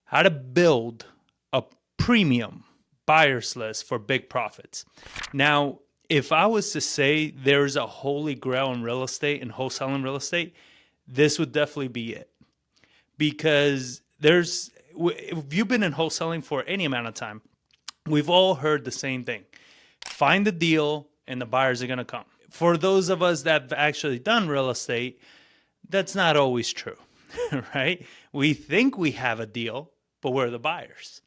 how to build a premium buyers list for big profits. Now, if I was to say there's a holy grail in real estate and wholesaling real estate, this would definitely be it. Because if you've been in wholesaling for any amount of time, we've all heard the same thing. Find the deal and the buyers are going to come. For those of us that have actually done real estate, that's not always true, right? We think we have a deal, but we're the buyers.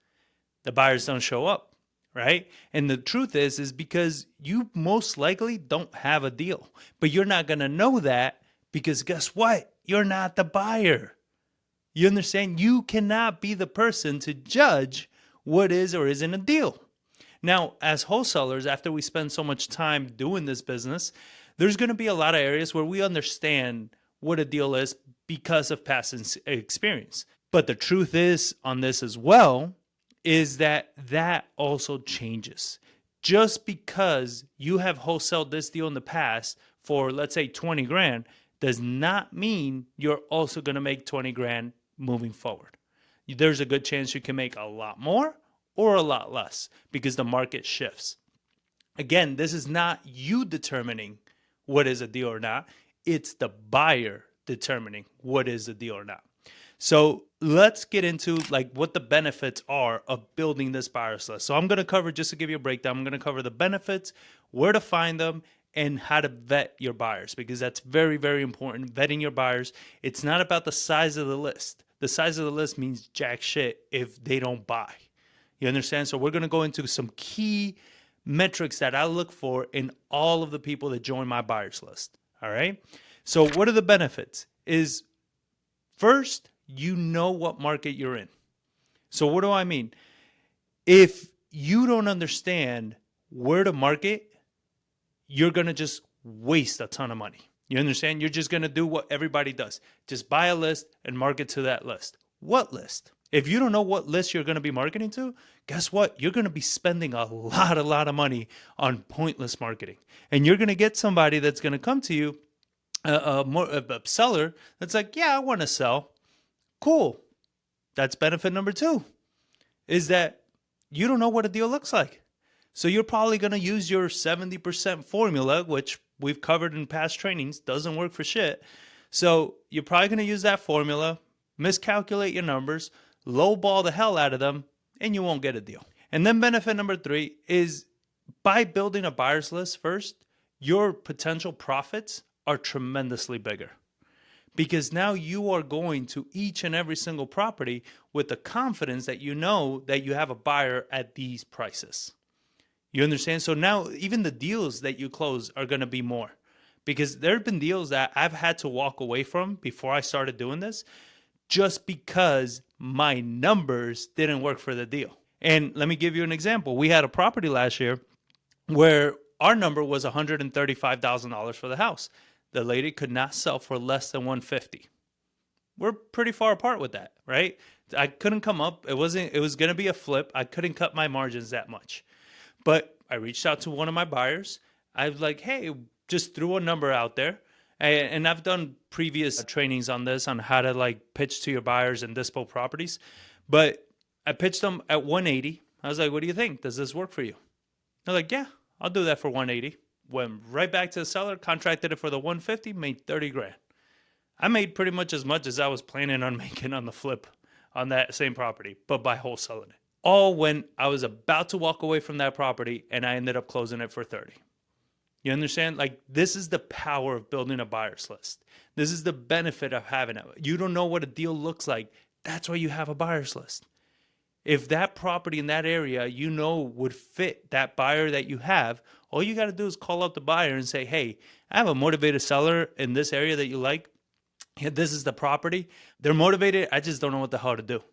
The buyers don't show up, right? And the truth is because you most likely don't have a deal, but you're not going to know that because guess what? You're not the buyer. You understand? You cannot be the person to judge what is or isn't a deal. Now, as wholesalers, after we spend so much time doing this business, there's going to be a lot of areas where we understand what a deal is because of past experience. But the truth is on this as well is that also changes. Just because you have wholesaled this deal in the past for, let's say, 20 grand does not mean you're also going to make 20 grand moving forward. There's a good chance you can make a lot more or a lot less because the market shifts. Again, this is not you determining what is a deal or not. It's the buyer determining what is a deal or not. So let's get into like what the benefits are of building this buyers list. So I'm going to cover, just to give you a breakdown, I'm going to cover the benefits, where to find them, and how to vet your buyers, because that's very, very important. Vetting your buyers. It's not about the size of the list. The size of the list means jack shit if they don't buy. You understand? So we're going to go into some key metrics that I look for in all of the people that join my buyers list. All right. So what are the benefits? Is first, you know what market you're in. So what do I mean? If you don't understand where to market, you're going to just waste a ton of money. You understand? You're just going to do what everybody does. Just buy a list and market to that list. What list? If you don't know what list you're going to be marketing to, guess what? You're going to be spending a lot of money on pointless marketing. And you're going to get somebody that's going to come to you, a seller that's like, yeah, I want to sell. Cool. That's benefit number 2, is that you don't know what a deal looks like. So you're probably going to use your 70% formula, which we've covered in past trainings, doesn't work for shit. So you're probably going to use that formula, miscalculate your numbers, lowball the hell out of them, and you won't get a deal. And then benefit number 3 is by building a buyer's list first, your potential profits are tremendously bigger. Because now you are going to each and every single property with the confidence that you know that you have a buyer at these prices. You understand? So now even the deals that you close are going to be more. Because there have been deals that I've had to walk away from before I started doing this just because my numbers didn't work for the deal. And let me give you an example. We had a property last year where our number was $135,000 for the house. The lady could not sell for less than $150,000. We're pretty far apart with that, right? I couldn't come up. It was going to be a flip. I couldn't cut my margins that much. But I reached out to one of my buyers. I was like, hey, just threw a number out there. And I've done previous trainings on this, on how to like pitch to your buyers and dispo properties. But I pitched them at 180. I was like, what do you think? Does this work for you? They're like, yeah, I'll do that for 180. Went right back to the seller, contracted it for the 150, made 30 grand. I made pretty much as I was planning on making on the flip on that same property, but by wholesaling it. All when I was about to walk away from that property and I ended up closing it for 30. You understand? Like, this is the power of building a buyer's list. This is the benefit of having it. You don't know what a deal looks like. That's why you have a buyer's list. If that property in that area, you know, would fit that buyer that you have, all you got to do is call up the buyer and say, hey, I have a motivated seller in this area that you like. Yeah, this is the property. They're motivated. I just don't know what the hell to do.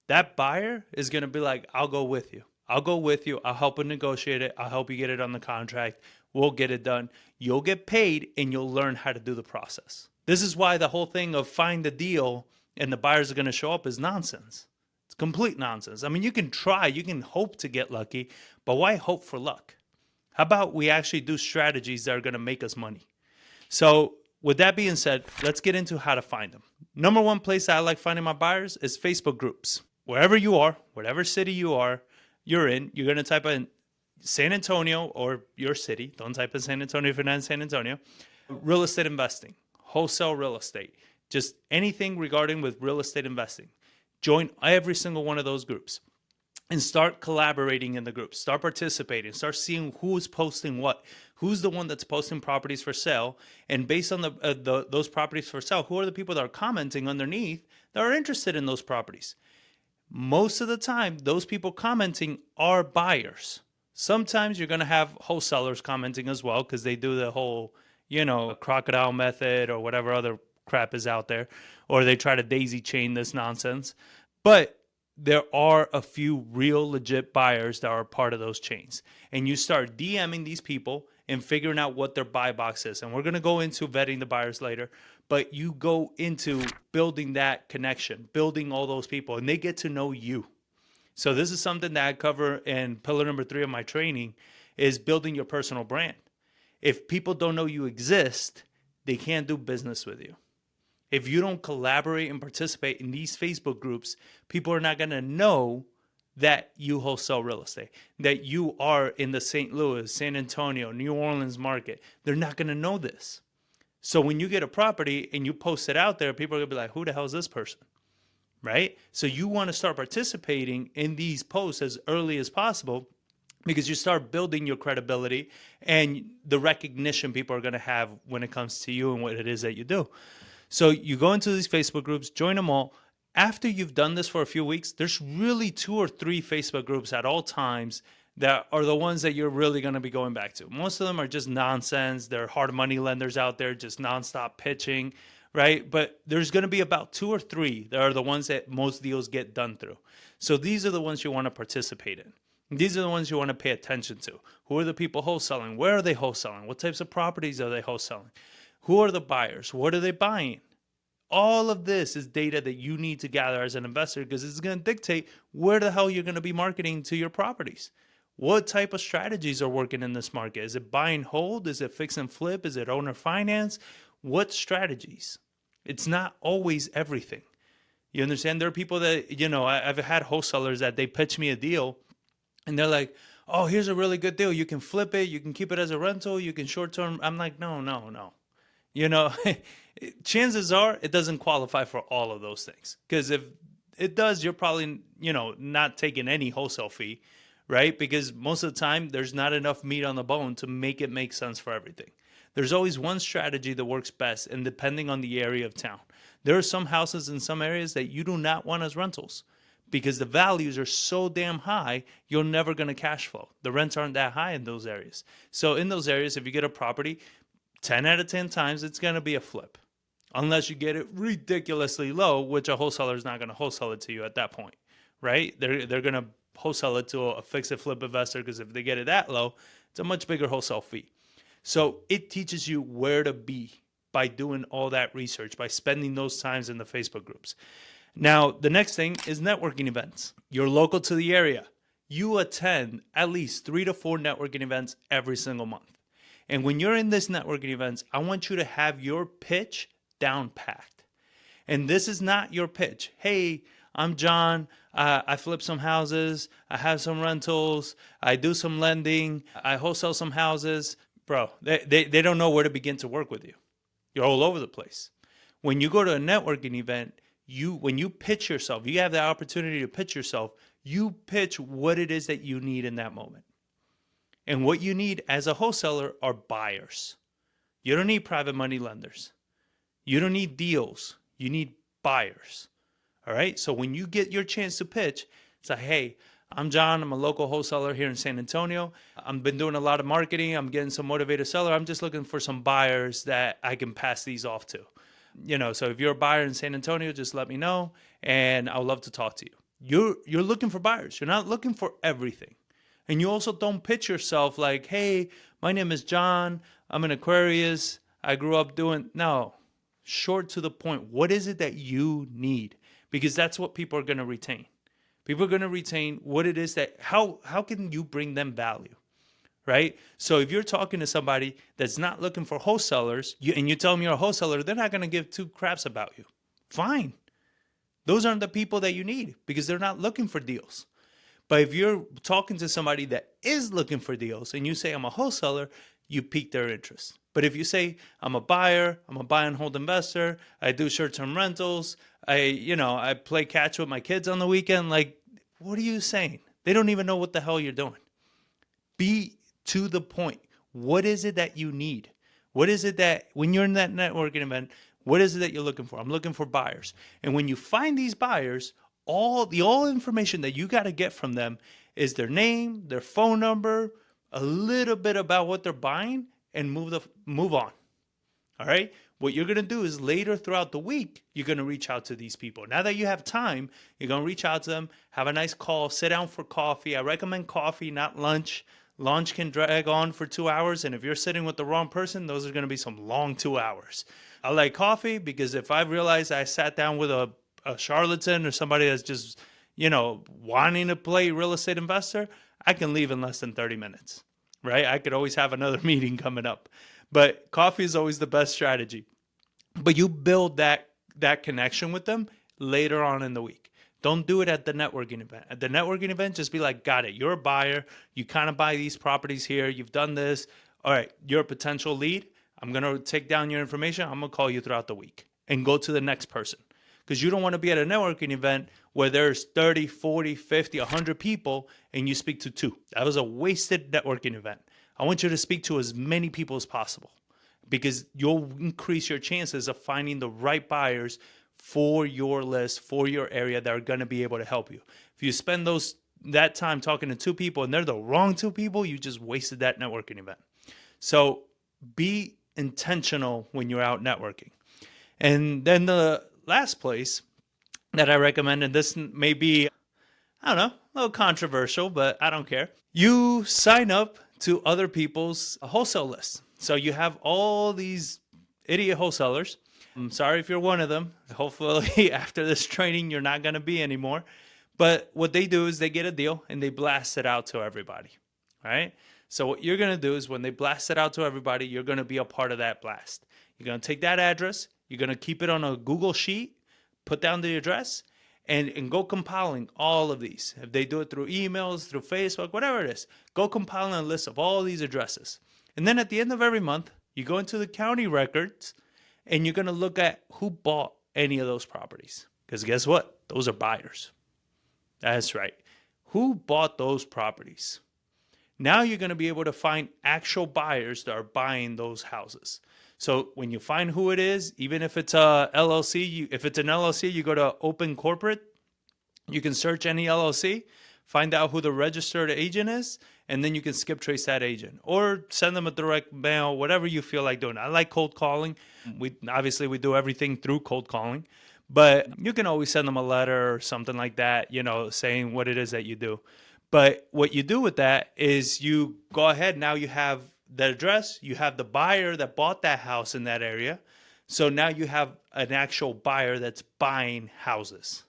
That buyer is going to be like, I'll go with you. I'll go with you. I'll help you negotiate it. I'll help you get it on the contract. We'll get it done. You'll get paid and you'll learn how to do the process. This is why the whole thing of find the deal and the buyers are going to show up is nonsense. It's complete nonsense. I mean, you can try, you can hope to get lucky, but why hope for luck? How about we actually do strategies that are going to make us money? So with that being said, let's get into how to find them. Number one place I like finding my buyers is Facebook groups. wherever you are, whatever city you're in, you're going to type in San Antonio or your city. Don't type in San Antonio if you're not in San Antonio. Real estate investing, wholesale real estate, just anything regarding with real estate investing. Join every single one of those groups and start collaborating in the groups. Start participating. Start seeing who's posting what. Who's the one that's posting properties for sale? And based on those properties for sale, who are the people that are commenting underneath that are interested in those properties? Most of the time, those people commenting are buyers. Sometimes you're going to have wholesalers commenting as well because they do the whole, crocodile method or whatever other crap is out there, or they try to daisy chain this nonsense. But there are a few real legit buyers that are part of those chains. And you start DMing these people and figuring out what their buy box is. And we're going to go into vetting the buyers later, but you go into building that connection, building all those people, and they get to know you. So this is something that I cover in pillar number 3 of my training is building your personal brand. If people don't know you exist, they can't do business with you. If you don't collaborate and participate in these Facebook groups, people are not going to know that you wholesale real estate, that you are in the St. Louis, San Antonio, New Orleans market. They're not going to know this. So when you get a property and you post it out there, people are going to be like, who the hell is this person? Right? So you want to start participating in these posts as early as possible because you start building your credibility and the recognition people are going to have when it comes to you and what it is that you do. So you go into these Facebook groups, join them all. After you've done this for a few weeks, there's really 2 or 3 Facebook groups at all times that are the ones that you're really going to be going back to. Most of them are just nonsense. They're hard money lenders out there just nonstop pitching, right? But there's going to be about 2 or 3 that are the ones that most deals get done through. So these are the ones you want to participate in. These are the ones you want to pay attention to. Who are the people wholesaling? Where are they wholesaling? What types of properties are they wholesaling? Who are the buyers? What are they buying? All of this is data that you need to gather as an investor because it's going to dictate where the hell you're going to be marketing to your properties. What type of strategies are working in this market? Is it buy and hold? Is it fix and flip? Is it owner finance? What strategies? It's not always everything. You understand? There are people that, I've had wholesalers that they pitch me a deal and they're like, oh, here's a really good deal. You can flip it. You can keep it as a rental. You can short term. I'm like, no. Chances are it doesn't qualify for all of those things. Because if it does, you're probably, not taking any wholesale fee, right? Because most of the time, there's not enough meat on the bone to make it make sense for everything. There's always one strategy that works best, and depending on the area of town. There are some houses in some areas that you do not want as rentals because the values are so damn high, you're never going to cash flow. The rents aren't that high in those areas. So in those areas, if you get a property, 10 out of 10 times, it's going to be a flip. Unless you get it ridiculously low, which a wholesaler is not going to wholesale it to you at that point, right? They're going to wholesale it to a fix and flip investor because if they get it that low, it's a much bigger wholesale fee. So it teaches you where to be by doing all that research, by spending those times in the Facebook groups. Now, the next thing is networking events. You're local to the area. You attend at least 3 to 4 networking events every single month. And when you're in this networking events, I want you to have your pitch down packed. And this is not your pitch. Hey, I'm John. I flip some houses. I have some rentals. I do some lending. I wholesale some houses. Bro, they don't know where to begin to work with you. You're all over the place. When you go to a networking event, when you pitch yourself, you have the opportunity to pitch yourself, you pitch what it is that you need in that moment. And what you need as a wholesaler are buyers. You don't need private money lenders. You don't need deals. You need buyers. All right? So when you get your chance to pitch, it's like, hey, I'm John. I'm a local wholesaler here in San Antonio. I've been doing a lot of marketing. I'm getting some motivated seller. I'm just looking for some buyers that I can pass these off to. So if you're a buyer in San Antonio, just let me know, and I would love to talk to you. You're looking for buyers. You're not looking for everything. And you also don't pitch yourself like, hey, my name is John. I'm an Aquarius. I grew up doing... No, short to the point. What is it that you need? Because that's what people are going to retain. People are going to retain what it is that... How can you bring them value? Right? So if you're talking to somebody that's not looking for wholesalers, and you tell them you're a wholesaler, they're not going to give 2 craps about you. Fine. Those aren't the people that you need because they're not looking for deals. But if you're talking to somebody that is looking for deals and you say, I'm a wholesaler, you pique their interest. But if you say, I'm a buyer, I'm a buy and hold investor, I do short-term rentals, I play catch with my kids on the weekend, like, what are you saying? They don't even know what the hell you're doing. Be to the point. What is it that you need? What is it that, when you're in that networking event, what is it that you're looking for? I'm looking for buyers. And when you find these buyers, all information that you got to get from them is their name, their phone number, a little bit about what they're buying, and move on. All right? What you're going to do is later throughout the week, you're going to reach out to these people. Now that you have time, you're going to reach out to them, have a nice call, sit down for coffee. I recommend coffee, not lunch. Lunch can drag on for 2 hours, and if you're sitting with the wrong person, those are going to be some long 2 hours. I like coffee because if I realize I sat down with a charlatan or somebody that's just, wanting to play real estate investor, I can leave in less than 30 minutes, right? I could always have another meeting coming up. But coffee is always the best strategy. But you build that connection with them later on in the week. Don't do it at the networking event. At the networking event, just be like, got it. You're a buyer. You kind of buy these properties here. You've done this. All right, you're a potential lead. I'm going to take down your information. I'm going to call you throughout the week and go to the next person. Because you don't want to be at a networking event where there's 30, 40, 50, 100 people and you speak to 2. That was a wasted networking event. I want you to speak to as many people as possible because you'll increase your chances of finding the right buyers for your list, for your area that are going to be able to help you. If you spend that time talking to 2 people and they're the wrong 2 people, you just wasted that networking event. So be intentional when you're out networking. And then the last place that I recommend, and this may be, a little controversial, but I don't care. You sign up to other people's wholesale lists. So you have all these idiot wholesalers. I'm sorry if you're one of them. Hopefully after this training, you're not going to be anymore. But what they do is they get a deal and they blast it out to everybody, right? So what you're going to do is when they blast it out to everybody, you're going to be a part of that blast. You're going to take that address. You're going to keep it on a Google sheet, put down the address, and go compiling all of these. If they do it through emails, through Facebook, whatever it is, go compiling a list of all these addresses. And then at the end of every month, you go into the county records and you're going to look at who bought any of those properties. Because guess what? Those are buyers. That's right. Who bought those properties? Now you're going to be able to find actual buyers that are buying those houses. So when you find who it is, even if it's a LLC, if it's an LLC, you go to Open Corporate. You can search any LLC, find out who the registered agent is, and then you can skip trace that agent or send them a direct mail, whatever you feel like doing. I like cold calling. We do everything through cold calling, but you can always send them a letter or something like that, saying what it is that you do. But what you do with that is you go ahead. Now you have the address, you have the buyer that bought that house in that area. So now you have an actual buyer that's buying houses,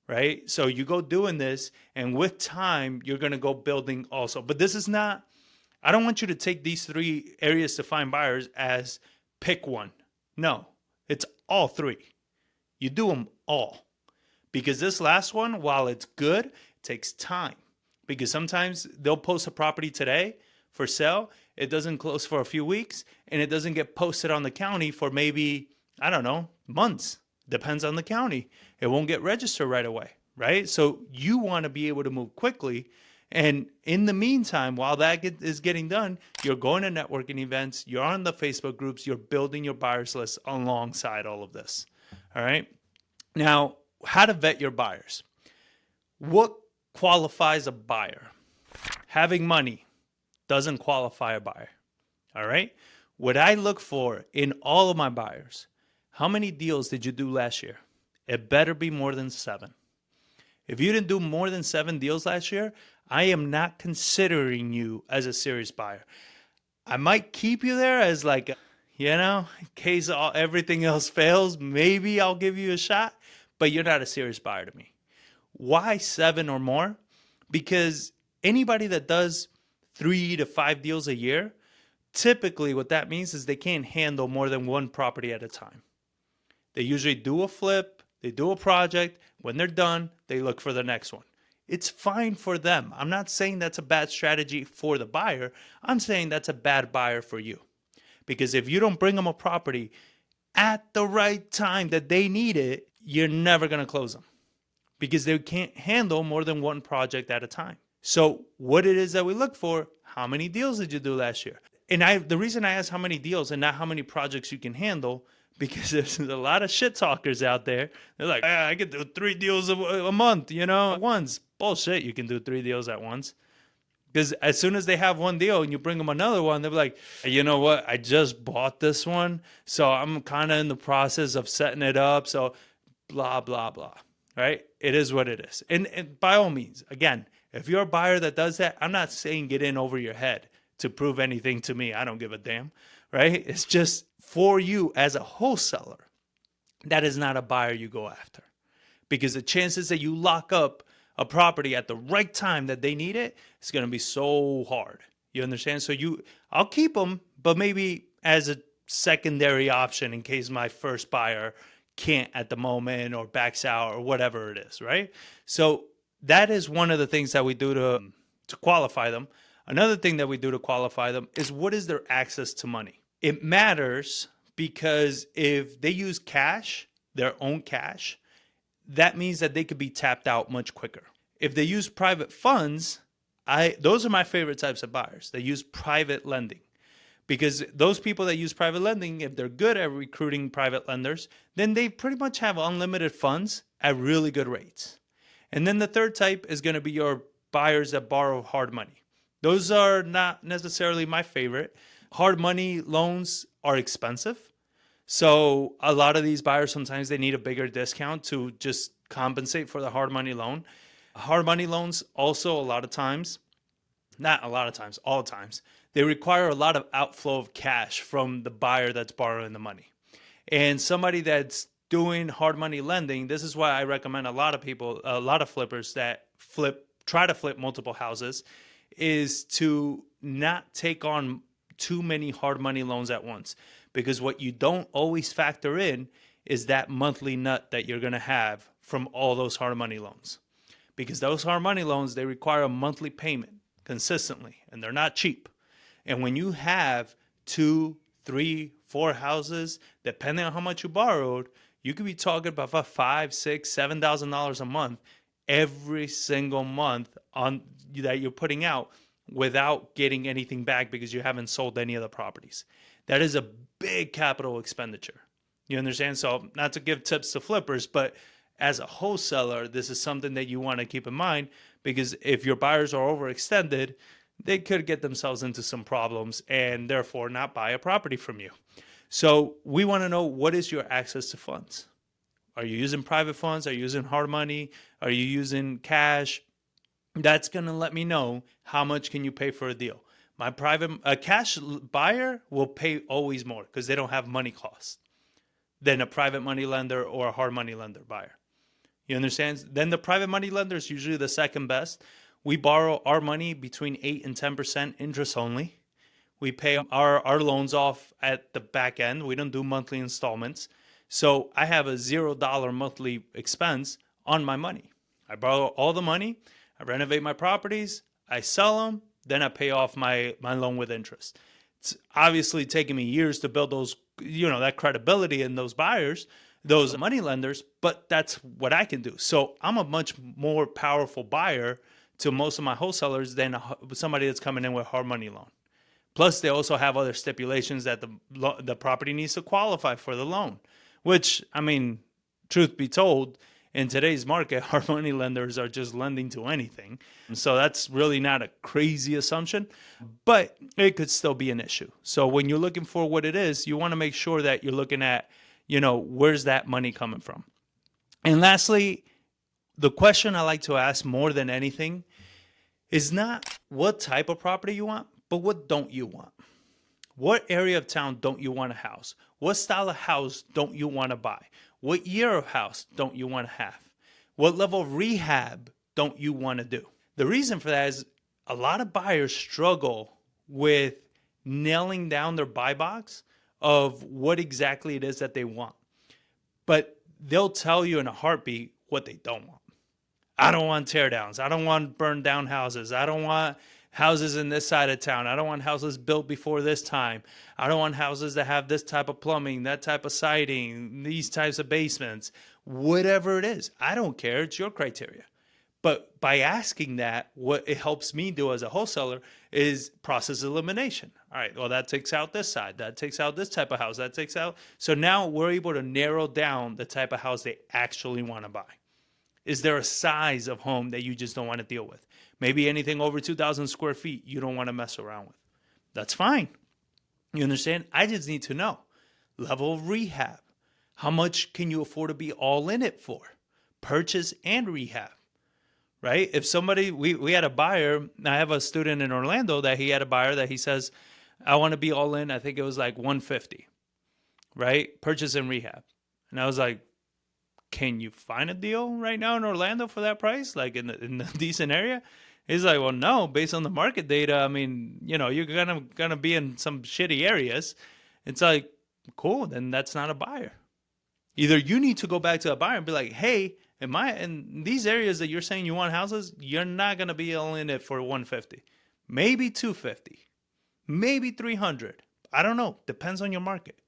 right? So you go doing this, and with time, you're going to go building also. But this is not, I don't want you to take these 3 areas to find buyers as pick one. No, it's all 3. You do them all. Because this last one, while it's good, it takes time. Because sometimes they'll post a property today for sale. It doesn't close for a few weeks, and it doesn't get posted on the county for maybe, months. Depends on the county. It won't get registered right away, right? So you want to be able to move quickly. And in the meantime, while that is getting done, you're going to networking events, you're on the Facebook groups, you're building your buyers list alongside all of this, all right? Now, how to vet your buyers. What qualifies a buyer? Having money doesn't qualify a buyer, all right? What I look for in all of my buyers, how many deals did you do last year? It better be more than 7. If you didn't do more than 7 deals last year, I am not considering you as a serious buyer. I might keep you there as in case everything else fails, maybe I'll give you a shot, but you're not a serious buyer to me. Why 7 or more? Because anybody that does 3 to 5 deals a year, typically what that means is they can't handle more than 1 property at a time. They usually do a flip, They do a project. When they're done, they look for the next one. It's fine for them. I'm not saying that's a bad strategy for the buyer. I'm saying that's a bad buyer for you. Because if you don't bring them a property at the right time that they need it, you're never going to close them because they can't handle more than one project at a time. So what it is that we look for, how many deals did you do last year? And the reason I ask how many deals and not how many projects you can handle, because there's a lot of shit talkers out there. They're like, I can do 3 deals a month, at once. Bullshit, you can do 3 deals at once. Because as soon as they have one deal and you bring them another one, they're like, you know what? I just bought this one. So I'm kind of in the process of setting it up. So blah, blah, blah. Right? It is what it is. And by all means, again, if you're a buyer that does that, I'm not saying get in over your head to prove anything to me. I don't give a damn. Right? It's just for you as a wholesaler, that is not a buyer you go after. Because the chances that you lock up a property at the right time that they need it, it's going to be so hard. You understand? So I'll keep them, but maybe as a secondary option in case my first buyer can't at the moment or backs out or whatever it is, right? So that is one of the things that we do to qualify them. Another thing that we do to qualify them is what is their access to money? It matters because if they use cash, their own cash, that means that they could be tapped out much quicker. If they use private funds, those are my favorite types of buyers. They use private lending. Because those people that use private lending, if they're good at recruiting private lenders, then they pretty much have unlimited funds at really good rates. And then the third type is going to be your buyers that borrow hard money. Those are not necessarily my favorite. Hard money loans are expensive. So a lot of these buyers, sometimes they need a bigger discount to just compensate for the hard money loan. Hard money loans also all the times, they require a lot of outflow of cash from the buyer that's borrowing the money. And somebody that's doing hard money lending, this is why I recommend a lot of flippers that try to flip multiple houses, is to not take on too many hard money loans at once. Because what you don't always factor in is that monthly nut that you're going to have from all those hard money loans. Because those hard money loans, they require a monthly payment consistently, and they're not cheap. And when you have 2, 3, 4 houses, depending on how much you borrowed, you could be talking about $5,000, $6,000, $7,000 a month every single month that you're putting out without getting anything back because you haven't sold any of the properties. That is a big capital expenditure. You understand? So not to give tips to flippers, but as a wholesaler, this is something that you want to keep in mind, because if your buyers are overextended, they could get themselves into some problems and therefore not buy a property from you. So we want to know, what is your access to funds? Are you using private funds? Are you using hard money? Are you using cash? That's going to let me know how much can you pay for a deal. A cash buyer will pay always more because they don't have money costs than a private money lender or a hard money lender buyer. You understand? Then the private money lender is usually the second best. We borrow our money between 8 and 10% interest only. We pay our loans off at the back end. We don't do monthly installments. So I have a $0 monthly expense on my money. I borrow all the money. I renovate my properties. I sell them. Then I pay off my loan with interest. It's obviously taken me years to build those, that credibility in those buyers, those money lenders, but that's what I can do. So I'm a much more powerful buyer to most of my wholesalers than somebody that's coming in with a hard money loan. Plus, they also have other stipulations that the property needs to qualify for the loan, which, truth be told, in today's market, hard money lenders are just lending to anything. So that's really not a crazy assumption, but it could still be an issue. So when you're looking for what it is, you want to make sure that you're looking at, where's that money coming from? And lastly, the question I like to ask more than anything is not what type of property you want, but what don't you want? What area of town don't you want a house? What style of house don't you want to buy? What year of house don't you want to have? What level of rehab don't you want to do? The reason for that is a lot of buyers struggle with nailing down their buy box of what exactly it is that they want. But they'll tell you in a heartbeat what they don't want. I don't want teardowns. I don't want burned down houses. I don't want houses in this side of town. I don't want houses built before this time. I don't want houses that have this type of plumbing, that type of siding, these types of basements, whatever it is. I don't care. It's your criteria. But by asking that, what it helps me do as a wholesaler is process elimination. All right, well, that takes out this side. That takes out this type of house. That takes out. So now we're able to narrow down the type of house they actually want to buy. Is there a size of home that you just don't want to deal with? Maybe anything over 2,000 square feet you don't want to mess around with. That's fine. You understand? I just need to know. Level of rehab. How much can you afford to be all in it for? Purchase and rehab, right? If somebody, we had a buyer, I have a student in Orlando that he had a buyer that he says, I want to be all in. I think it was like 150, right? Purchase and rehab. And I was like, can you find a deal right now in Orlando for that price, like in the decent area? He's like, well, no, based on the market data, I mean, you're gonna be in some shitty areas. It's like, cool, then that's not a buyer. Either you need to go back to a buyer and be like, hey, in these areas that you're saying you want houses, you're not gonna be all in it for 150, maybe 250, maybe 300. I don't know, depends on your market,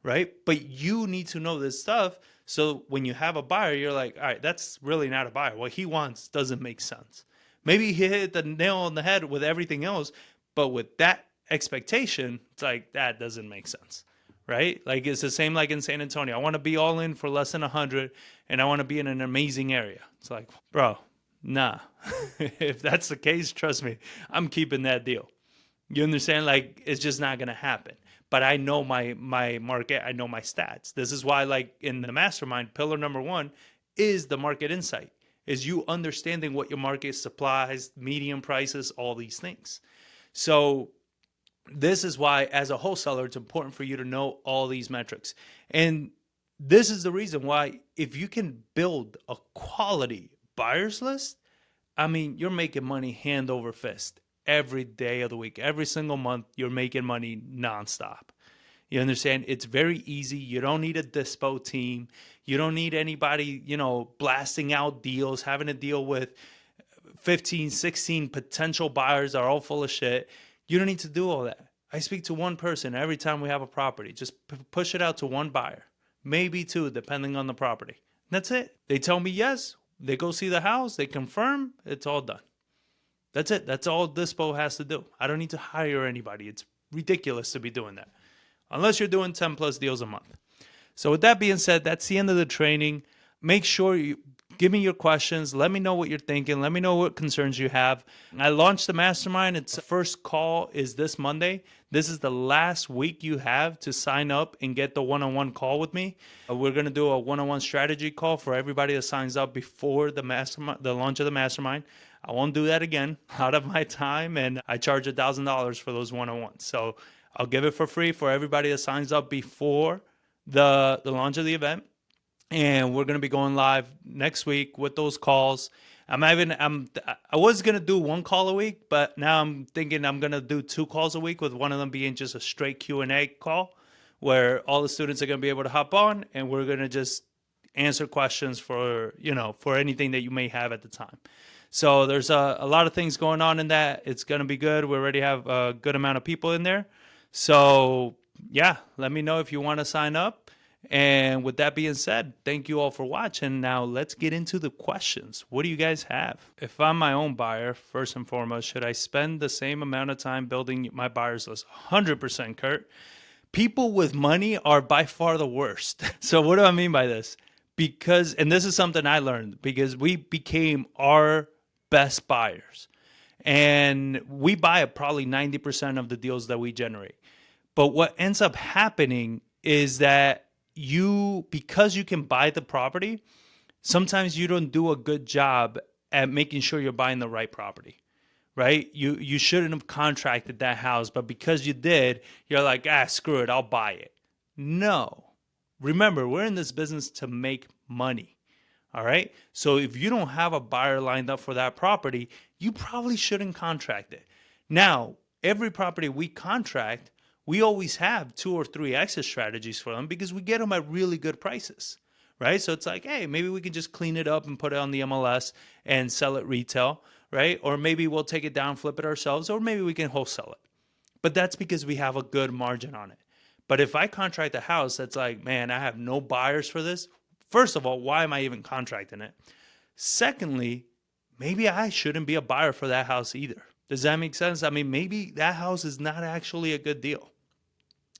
right? But you need to know this stuff. So when you have a buyer, you're like, all right, that's really not a buyer. What he wants doesn't make sense. Maybe he hit the nail on the head with everything else, but with that expectation, it's like, that doesn't make sense, right? Like it's the same like in San Antonio. I want to be all in for less than 100 and I want to be in an amazing area. It's like, bro, nah. If that's the case, trust me, I'm keeping that deal. You understand? Like it's just not going to happen. But I know my market. I know my stats. This is why, like in the mastermind, pillar number 1 is the market insight, is you understanding what your market supplies, median prices, all these things. So this is why, as a wholesaler, it's important for you to know all these metrics. And this is the reason why if you can build a quality buyers list, I mean, you're making money hand over fist. Every day of the week, every single month, you're making money nonstop. You understand? It's very easy. You don't need a dispo team. You don't need anybody, blasting out deals, having to deal with 15, 16 potential buyers that are all full of shit. You don't need to do all that. I speak to one person every time we have a property. Just push it out to one buyer, maybe two, depending on the property. That's it. They tell me yes. They go see the house. They confirm. It's all done. That's it. That's all Dispo has to do. I don't need to hire anybody. It's ridiculous to be doing that unless you're doing 10 plus deals a month. So with that being said, that's the end of the training. Make sure you give me your questions. Let me know what you're thinking. Let me know what concerns you have. I launched the mastermind. Its first call is this Monday. This is the last week you have to sign up and get the one-on-one call with me. We're going to do a one-on-one strategy call for everybody that signs up before the launch of the mastermind. I won't do that again out of my time, and I charge $1,000 for those one-on-ones. So I'll give it for free for everybody that signs up before the launch of the event. And we're going to be going live next week with those calls. I was going to do one call a week, but now I'm thinking I'm going to do 2 calls a week, with one of them being just a straight Q&A call where all the students are going to be able to hop on and we're going to just answer questions for anything that you may have at the time. So there's a lot of things going on in that. It's going to be good. We already have a good amount of people in there. So yeah, let me know if you want to sign up. And with that being said, thank you all for watching. Now let's get into the questions. What do you guys have? If I'm my own buyer, first and foremost, should I spend the same amount of time building my buyers list? 100%, Kurt. People with money are by far the worst. So what do I mean by this? And this is something I learned, because we became our best buyers. And we buy probably 90% of the deals that we generate. But what ends up happening is that because you can buy the property, sometimes you don't do a good job at making sure you're buying the right property, right? You shouldn't have contracted that house, but because you did, you're like, screw it, I'll buy it. No. Remember, we're in this business to make money, all right? So if you don't have a buyer lined up for that property, you probably shouldn't contract it. Now, every property we contract, we always have 2 or 3 exit strategies for them, because we get them at really good prices, right? So it's like, hey, maybe we can just clean it up and put it on the MLS and sell it retail, right? Or maybe we'll take it down, flip it ourselves, or maybe we can wholesale it. But that's because we have a good margin on it. But if I contract a house that's like, man, I have no buyers for this, first of all, why am I even contracting it? Secondly, maybe I shouldn't be a buyer for that house either. Does that make sense? I mean, maybe that house is not actually a good deal.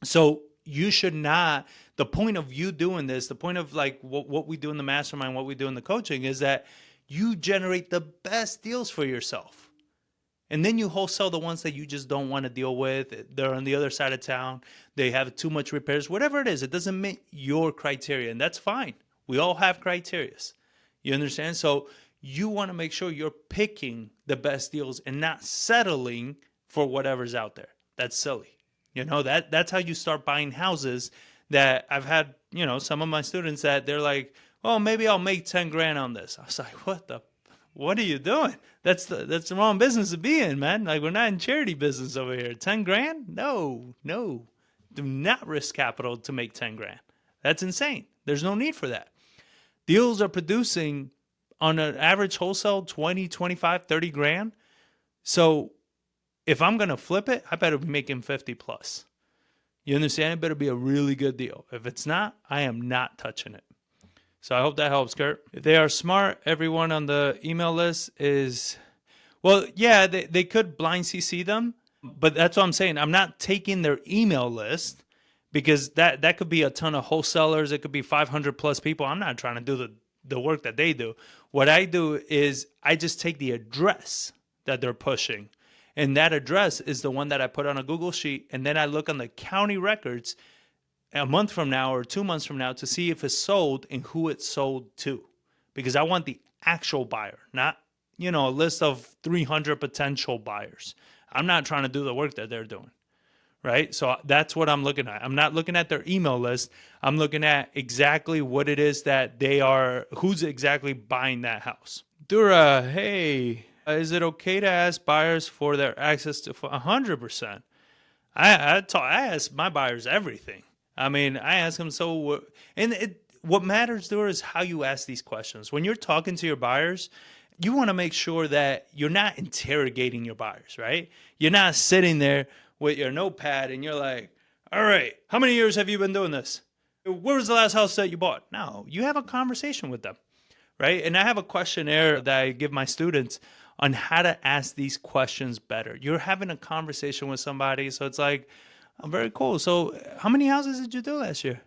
So you should not, the point of you doing this, the point of like what we do in the mastermind, what we do in the coaching is that you generate the best deals for yourself. And then you wholesale the ones that you just don't want to deal with. They're on the other side of town. They have too much repairs, whatever it is. It doesn't meet your criteria, and that's fine. We all have criteria. You understand? So you want to make sure you're picking the best deals and not settling for whatever's out there. That's silly. That's how you start buying houses. That I've had, some of my students that they're like, oh, maybe I'll make 10 grand on this. I was like, what are you doing? That's the wrong business to be in, man. Like, we're not in charity business over here. 10 grand? No. Do not risk capital to make 10 grand. That's insane. There's no need for that. Deals are producing on an average wholesale 20, 25, 30 grand. So if I'm going to flip it, I better be making 50 plus. You understand? It better be a really good deal. If it's not, I am not touching it. So I hope that helps, Kurt. If they are smart, everyone on the email list is, well, yeah, they could blind CC them, but that's what I'm saying. I'm not taking their email list because that could be a ton of wholesalers. It could be 500 plus people. I'm not trying to do the work that they do. What I do is I just take the address that they're pushing, and that address is the one that I put on a Google sheet, and then I look on the county records a month from now or 2 months from now to see if it's sold and who it's sold to. Because I want the actual buyer, not, a list of 300 potential buyers. I'm not trying to do the work that they're doing, right? So that's what I'm looking at. I'm not looking at their email list. I'm looking at exactly what it is that they are, who's exactly buying that house. Dura, hey, is it okay to ask buyers for their access to 100%? I ask my buyers everything. I mean, I ask them, what matters there is how you ask these questions. When you're talking to your buyers, you want to make sure that you're not interrogating your buyers, right? You're not sitting there with your notepad and you're like, all right, how many years have you been doing this? Where was the last house that you bought? No, you have a conversation with them, right? And I have a questionnaire that I give my students on how to ask these questions better. You're having a conversation with somebody, so it's like, oh, very cool. So how many houses did you do last year?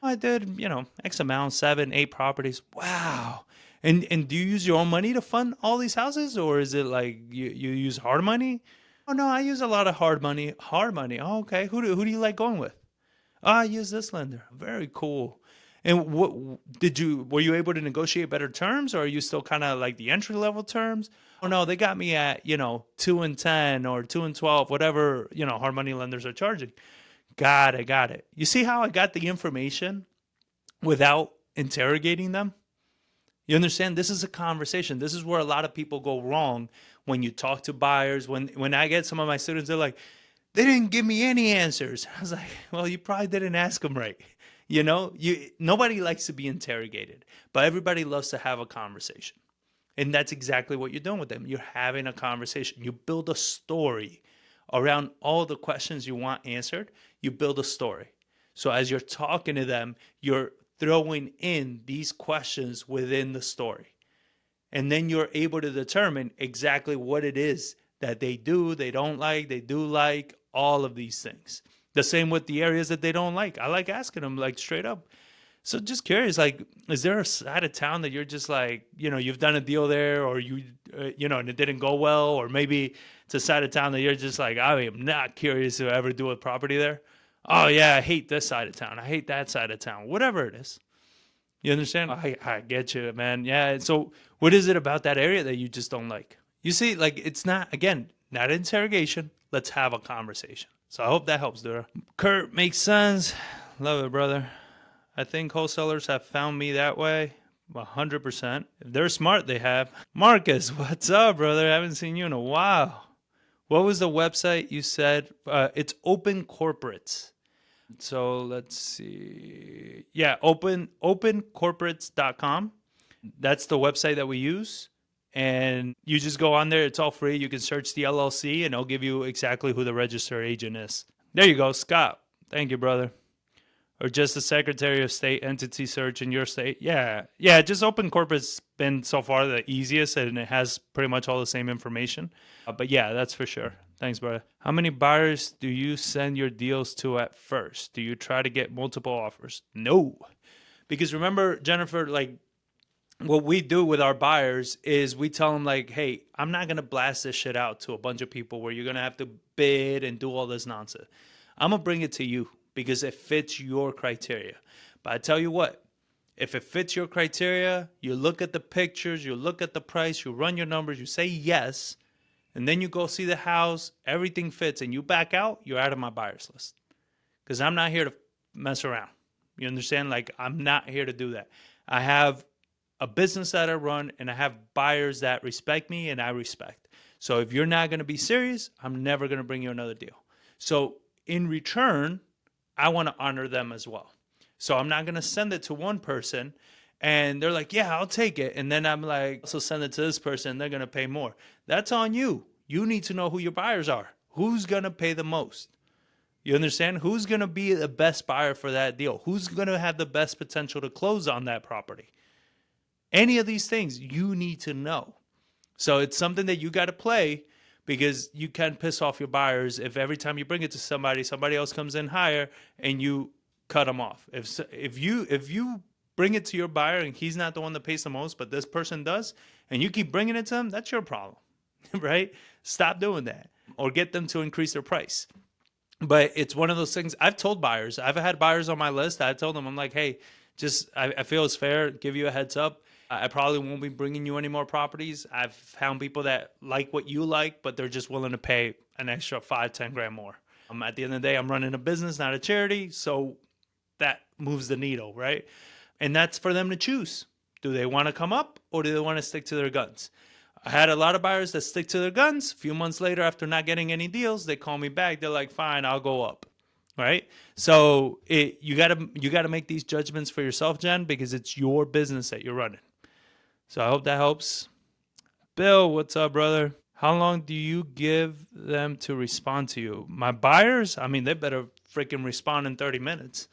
I did, X amount, 7, 8 properties. Wow. And do you use your own money to fund all these houses? Or is it like you use hard money? Oh, no, I use a lot of hard money. Hard money. Oh, okay. Who do you like going with? Oh, I use this lender. Very cool. And were you able to negotiate better terms, or are you still kind of like the entry level terms? Oh no, they got me at, 2 and 10 or 2 and 12, whatever, hard money lenders are charging. Got it. You see how I got the information without interrogating them? You understand? This is a conversation. This is where a lot of people go wrong when you talk to buyers. When I get some of my students, they're like, they didn't give me any answers. I was like, well, you probably didn't ask them right. Nobody likes to be interrogated, but everybody loves to have a conversation. And that's exactly what you're doing with them. You're having a conversation. You build a story around all the questions you want answered. You build a story. So as you're talking to them, you're throwing in these questions within the story. And then you're able to determine exactly what it is that they do, they don't like, they do like, all of these things. The same with the areas that they don't like. I like asking them like straight up. So just curious, like, is there a side of town that you're just like, you've done a deal there, or and it didn't go well, or maybe it's a side of town that you're just like, I am not curious to ever do a property there. Oh yeah, I hate this side of town. I hate that side of town. Whatever it is. You understand? I get you, man. Yeah. So what is it about that area that you just don't like? You see, like, it's not interrogation. Let's have a conversation. So I hope that helps, Dura. Kurt, makes sense. Love it, brother. I think wholesalers have found me that way 100%. If they're smart, they have. Marcus, what's up, brother? I haven't seen you in a while. What was the website you said? It's Open Corporates. So let's see. Yeah, opencorporates.com. That's the website that we use. And you just go on there. It's all free. You can search the LLC and it'll give you exactly who the registered agent is. There you go, Scott. Thank you, brother. Or just the Secretary of State entity search in your state. Yeah. Yeah, just Open Corporate's been so far the easiest and it has pretty much all the same information. But yeah, that's for sure. Thanks, brother. How many buyers do you send your deals to at first? Do you try to get multiple offers? No. Because remember, Jennifer, like what we do with our buyers is we tell them like, hey, I'm not going to blast this shit out to a bunch of people where you're going to have to bid and do all this nonsense. I'm going to bring it to you because it fits your criteria. But I tell you what, if it fits your criteria, you look at the pictures, you look at the price, you run your numbers, you say yes, and then you go see the house, everything fits, and you back out, you're out of my buyers list. Because I'm not here to mess around. You understand? Like, I'm not here to do that. I have a business that I run, and I have buyers that respect me and I respect. So if you're not going to be serious, I'm never going to bring you another deal. So in return, I want to honor them as well. So I'm not going to send it to one person and they're like, yeah, I'll take it. And then I'm like, so send it to this person. They're going to pay more. That's on you. You need to know who your buyers are. Who's going to pay the most? You understand? Who's going to be the best buyer for that deal? Who's going to have the best potential to close on that property? Any of these things you need to know. So it's something that you got to play because you can piss off your buyers if every time you bring it to somebody, somebody else comes in higher and you cut them off. If you bring it to your buyer and he's not the one that pays the most, but this person does, and you keep bringing it to him, that's your problem, right? Stop doing that or get them to increase their price. But it's one of those things I've told buyers. I've had buyers on my list. I told them, I'm like, hey, I feel it's fair. Give you a heads up. I probably won't be bringing you any more properties. I've found people that like what you like, but they're just willing to pay an extra 5-10 grand more. At the end of the day, I'm running a business, not a charity. So that moves the needle, right? And that's for them to choose. Do they want to come up or do they want to stick to their guns? I had a lot of buyers that stick to their guns. A few months later, after not getting any deals, they call me back. They're like, fine, I'll go up. Right? So you gotta make these judgments for yourself, Jen, because it's your business that you're running. So I hope that helps. Bill, what's up, brother? How long do you give them to respond to you? My buyers, I mean, they better freaking respond in 30 minutes.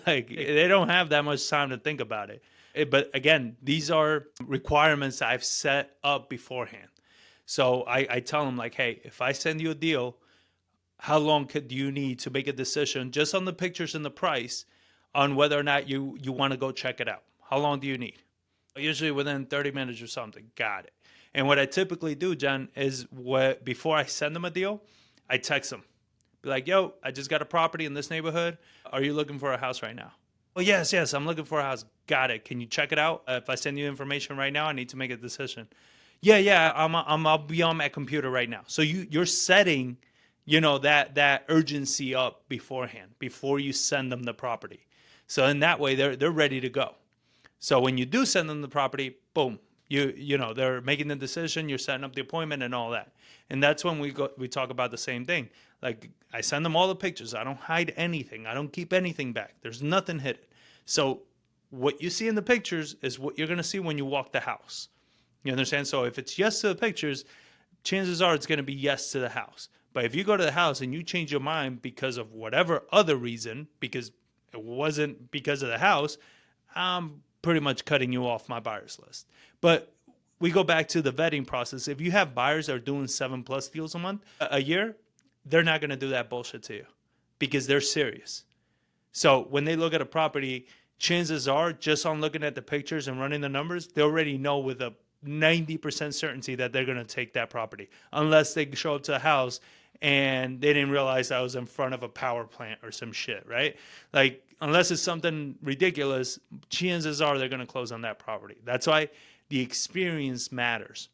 Like, they don't have that much time to think about it. But again, these are requirements I've set up beforehand. So I tell them, like, hey, if I send you a deal, how long do you need to make a decision just on the pictures and the price on whether or not you want to go check it out? How long do you need? Usually within 30 minutes or something. Got it. And what I typically do, Jen, is before I send them a deal, I text them. Be like, yo, I just got a property in this neighborhood. Are you looking for a house right now? Oh, yes, I'm looking for a house. Got it. Can you check it out? If I send you information right now, I need to make a decision. Yeah, I'll be on my computer right now. So you're setting, that urgency up beforehand, before you send them the property. So in that way, they're ready to go. So when you do send them the property, boom, they're making the decision, you're setting up the appointment and all that. And that's when we talk about the same thing. Like, I send them all the pictures. I don't hide anything. I don't keep anything back. There's nothing hidden. So what you see in the pictures is what you're going to see when you walk the house. You understand? So if it's yes to the pictures, chances are it's going to be yes to the house. But if you go to the house and you change your mind because of whatever other reason, because it wasn't because of the house, I'm pretty much cutting you off my buyers list. But we go back to the vetting process. If you have buyers that are doing 7+ deals a year, they're not going to do that bullshit to you because they're serious. So when they look at a property, chances are, just on looking at the pictures and running the numbers, they already know with a 90% certainty that they're going to take that property, unless they show up to a house and they didn't realize I was in front of a power plant or some shit, right? Like, unless it's something ridiculous, chances are they're going to close on that property. That's why the experience matters.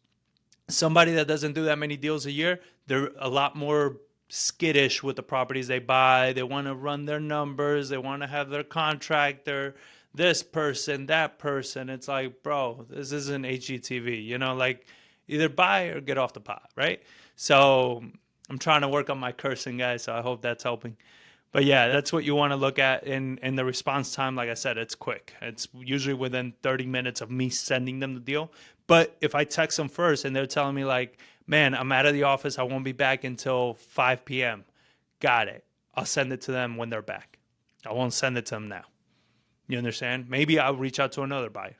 Somebody that doesn't do that many deals a year, they're a lot more skittish with the properties they buy. They want to run their numbers. They want to have their contractor, this person, that person. It's like, bro, this isn't HGTV. Like, either buy or get off the pot, right? So I'm trying to work on my cursing, guys, so I hope that's helping. But yeah, that's what you want to look at. And the response time, like I said, it's quick. It's usually within 30 minutes of me sending them the deal. But if I text them first and they're telling me like, man, I'm out of the office, I won't be back until 5 p.m. Got it. I'll send it to them when they're back. I won't send it to them now. You understand? Maybe I'll reach out to another buyer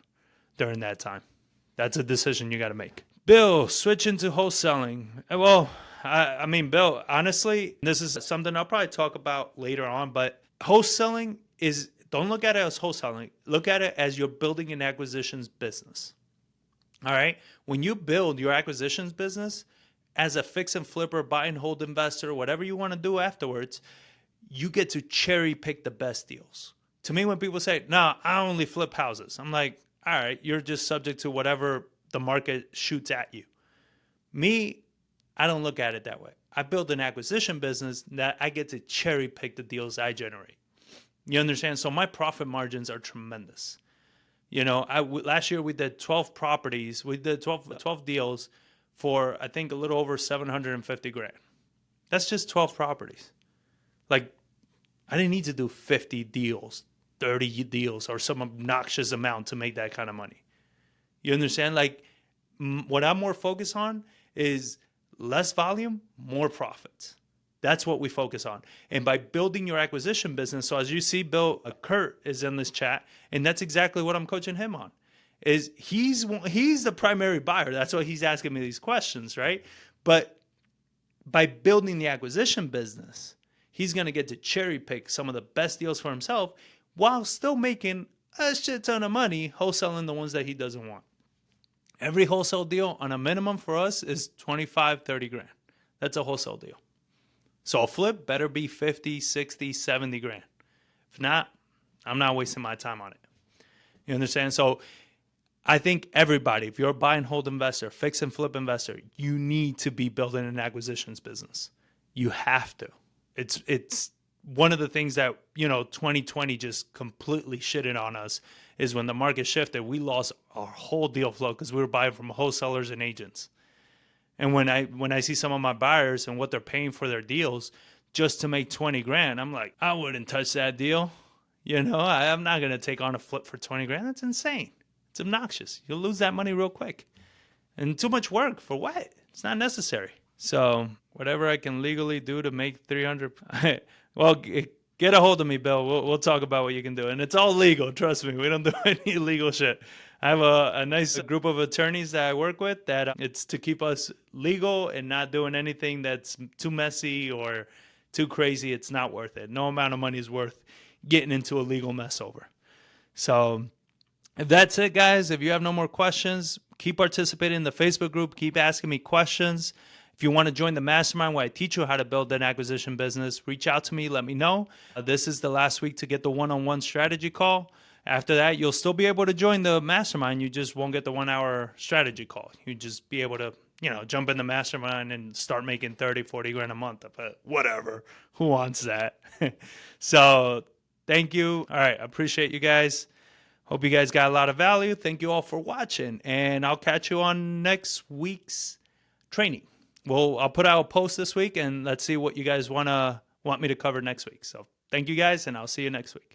during that time. That's a decision you got to make. Bill, switching to wholesaling. Well, I mean, Bill, honestly, this is something I'll probably talk about later on, but wholesaling is, don't look at it as wholesaling. Look at it as you're building an acquisitions business. All right? When you build your acquisitions business as a fix and flipper, buy and hold investor, whatever you want to do afterwards, you get to cherry pick the best deals. To me, when people say, no, I only flip houses, I'm like, all right, you're just subject to whatever the market shoots at you. Me, I don't look at it that way. I build an acquisition business that I get to cherry pick the deals I generate. You understand? So my profit margins are tremendous. You know, last year we did 12 properties. We did 12 deals for, I think, a little over 750 grand. That's just 12 properties. Like, I didn't need to do 50 deals, 30 deals, or some obnoxious amount to make that kind of money. You understand? Like, what I'm more focused on is less volume, more profits. That's what we focus on. And by building your acquisition business, so as you see, Bill, Kurt is in this chat, and that's exactly what I'm coaching him on. Is he's the primary buyer. That's why he's asking me these questions, right? But by building the acquisition business, he's going to get to cherry pick some of the best deals for himself while still making a shit ton of money wholesaling the ones that he doesn't want. Every wholesale deal on a minimum for us is 25, 30 grand. That's a wholesale deal. So a flip better be 50, 60, 70 grand. If not, I'm not wasting my time on it. You understand? So I think everybody, if you're a buy and hold investor, fix and flip investor, you need to be building an acquisitions business. You have to. It's one of the things that, 2020 just completely shitted on us is when the market shifted, we lost our whole deal flow because we were buying from wholesalers and agents. And when I see some of my buyers and what they're paying for their deals just to make 20 grand, I'm like, I wouldn't touch that deal. I'm not going to take on a flip for 20 grand. That's insane. It's obnoxious. You'll lose that money real quick. And too much work for what? It's not necessary. So whatever I can legally do to make 300, well, get a hold of me, Bill. We'll talk about what you can do. And it's all legal. Trust me. We don't do any illegal shit. I have a nice group of attorneys that I work with that it's to keep us legal and not doing anything that's too messy or too crazy. It's not worth it. No amount of money is worth getting into a legal mess over. So if that's it, guys, if you have no more questions, keep participating in the Facebook group. Keep asking me questions. If you want to join the mastermind where I teach you how to build an acquisition business, reach out to me. Let me know. This is the last week to get the one-on-one strategy call. After that, you'll still be able to join the mastermind. You just won't get the 1 hour strategy call. You just be able to, jump in the mastermind and start making 30, 40 grand a month. But whatever. Who wants that? So thank you. All right. I appreciate you guys. Hope you guys got a lot of value. Thank you all for watching. And I'll catch you on next week's training. Well, I'll put out a post this week and let's see what you guys want me to cover next week. So thank you guys, and I'll see you next week.